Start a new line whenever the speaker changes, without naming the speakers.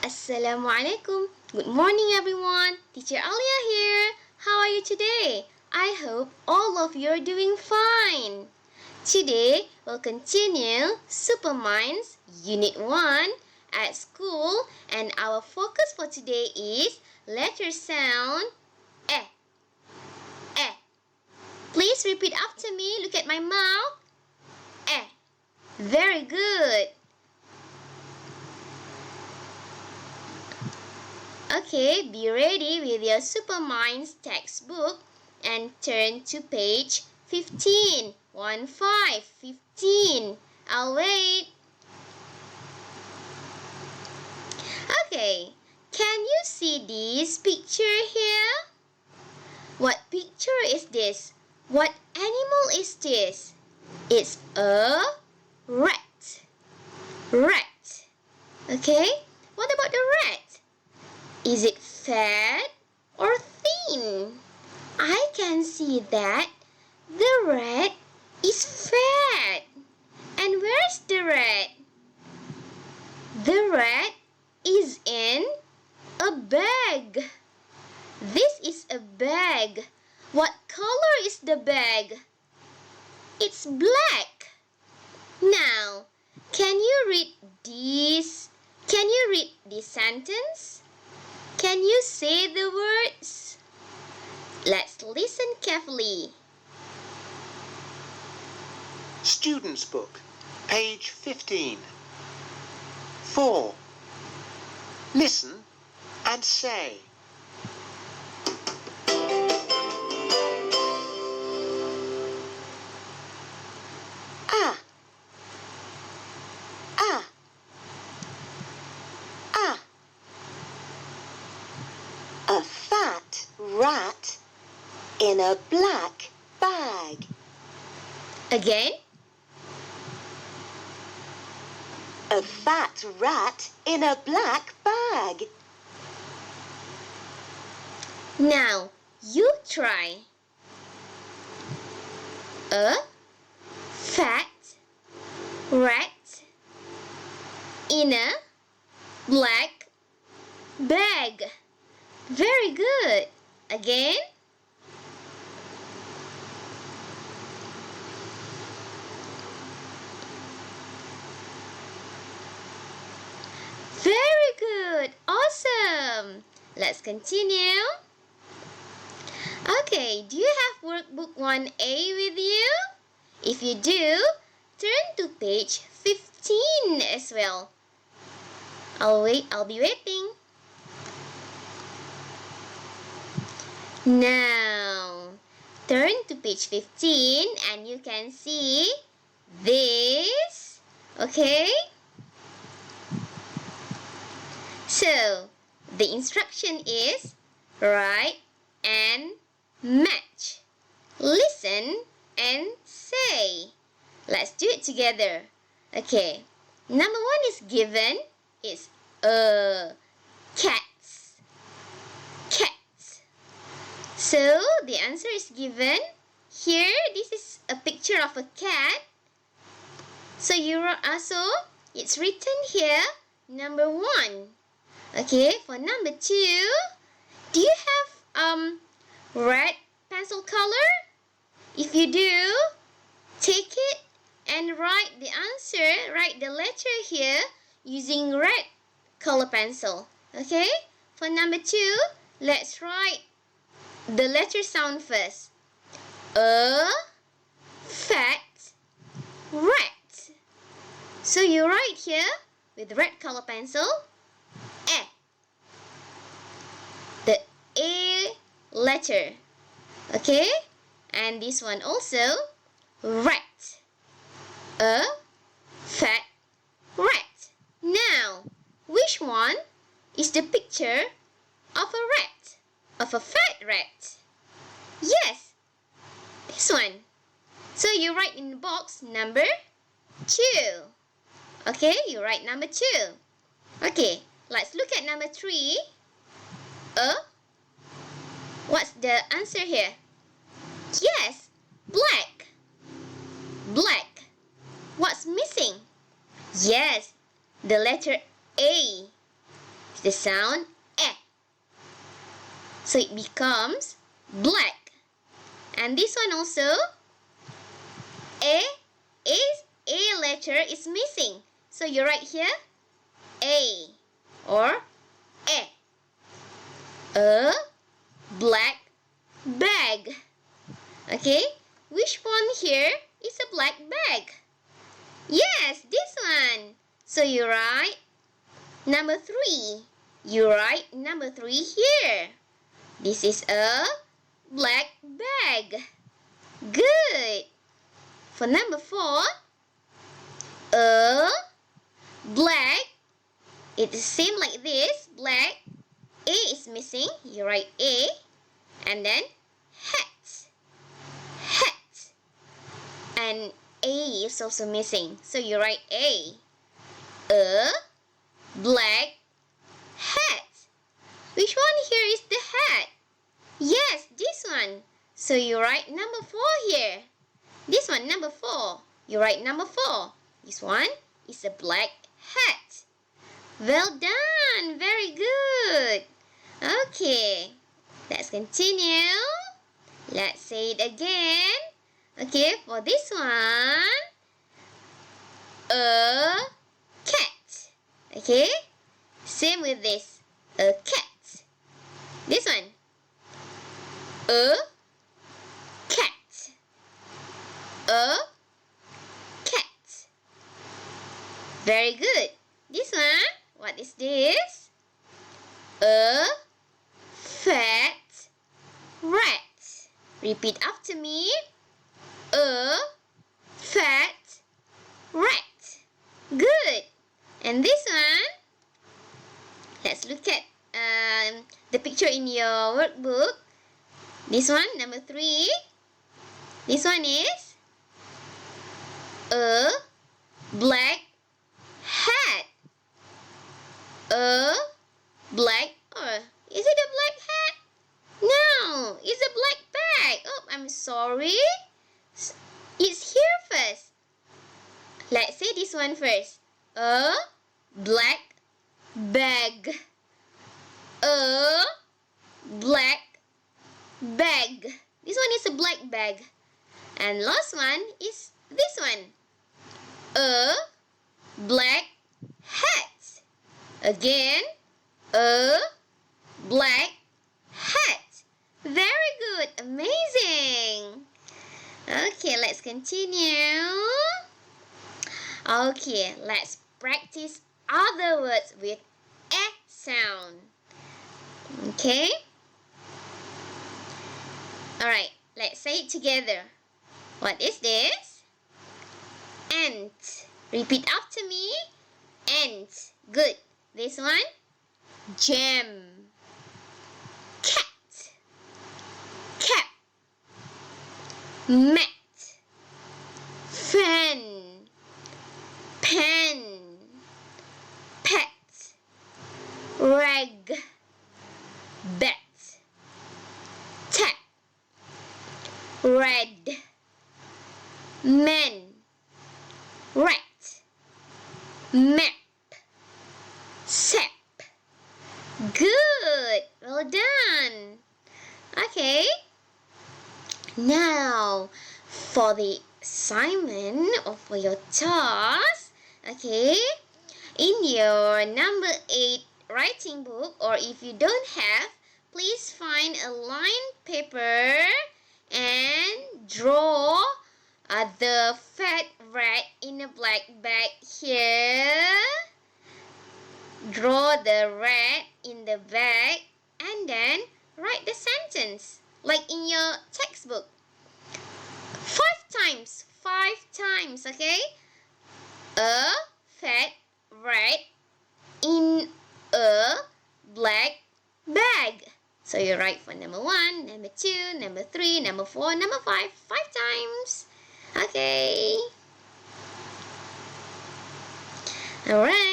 Assalamualaikum. Good morning everyone. Teacher Alia here. How are you today? I hope all of you are doing fine. Today we'll continue Super Minds Unit 1 at school, and our focus for today is letter sound E. E. Please repeat after me. Look at my mouth. E. Very good. Okay, be ready with your Super Minds textbook and turn to page 15. 15. I'll wait. Okay, can you see this picture here? What picture is this? What animal is this? It's a rat. Rat. Okay, what about the rat? Is it fat or thin? I can see that the rat is fat. And where's the rat? The rat is in a bag. This is a bag. What color is the bag? It's black. Now, can you read this? Can you read this sentence? Can you say the words? Let's listen carefully.
Student's Book, page 15. 4. Listen and say. Ah. Ah. Ah. A fat rat in a black bag.
Again.
A fat rat in a black bag.
Now, you try. A fat rat in a black bag. Very good. Again. Very good. Awesome. Let's continue. Okay, do you have workbook 1A with you? If you do, turn to page 15 as well. I'll be waiting. Now, turn to page 15 and you can see this. Okay? So, the instruction is write and match. Listen and say. Let's do it together. Okay. Number 1 is given. It's cats. Cats. So, the answer is given. Here, this is a picture of a cat. So, it's written here, number 1. Okay, for number 2, do you have red pencil color? If you do, take it and write the answer, write the letter here using red color pencil. Okay, for number 2, let's write the letter sound first. A fat rat. So you write here with red color pencil, E. The A letter. Okay? And this one also, rat. A fat rat. Now, which one is the picture of a rat? Of a fat rat? Yes, this one. So you write in the box number 2. Okay, you write number 2. Okay, let's look at number 3. What's the answer here? Yes, black. Black. What's missing? Yes, the letter A. is the sound eh. So it becomes black. And this one also, A letter is missing. So you write here A or E. A black bag. Okay, which one here is a black bag? Yes, this one. So you write number 3. You write number 3 here. This is a black bag. Good. For number 4, a black, it's same like this, black, A is missing, you write A, and then hat, hat, and A is also missing, so you write A black hat. Which one here is the hat? Yes, this one. So you write number 4 here. This one, number 4. You write number 4. This one is a black hat. Well done. Very good. Okay. Let's continue. Let's say it again. Okay, for this one, a cat. Okay. Same with this. A cat. This one, a cat. A cat. Very good. This one, what is this? A fat rat. Repeat after me. A fat rat. Good. And this one, let's look at the picture in your workbook. This one, number 3. This one is a black hat. A black, or is it a black hat? No, it's a black bag. Oh, I'm sorry. It's here first. Let's say this one first. A black bag. A black bag. This one is a black bag. And last one is this one. A black hat. Again, a black hat. Very good. Amazing. Okay, let's continue. Okay, let's practice other words with a sound. Okay? Alright, let's say it together. What is this? Ant. Repeat after me. Ant. Good. This one? Jam. Cat. Cap. Mat. Fan. Pen. Pet. Rag. Bat. Tap. Red. Men. Rat. Map. Sap. Good. Well done. Okay. Now, for the assignment or for your task, okay, in your number 8 writing book, or if you don't have, please find a lined paper and draw the fat rat in a black bag here. Draw the rat in the bag and then write the sentence like in your textbook. 5 times. 5 times, okay? A fat rat in a black bag. So you write for number 1, number 2, number 3, number 4, number 5. 5 times. Okay. Alright.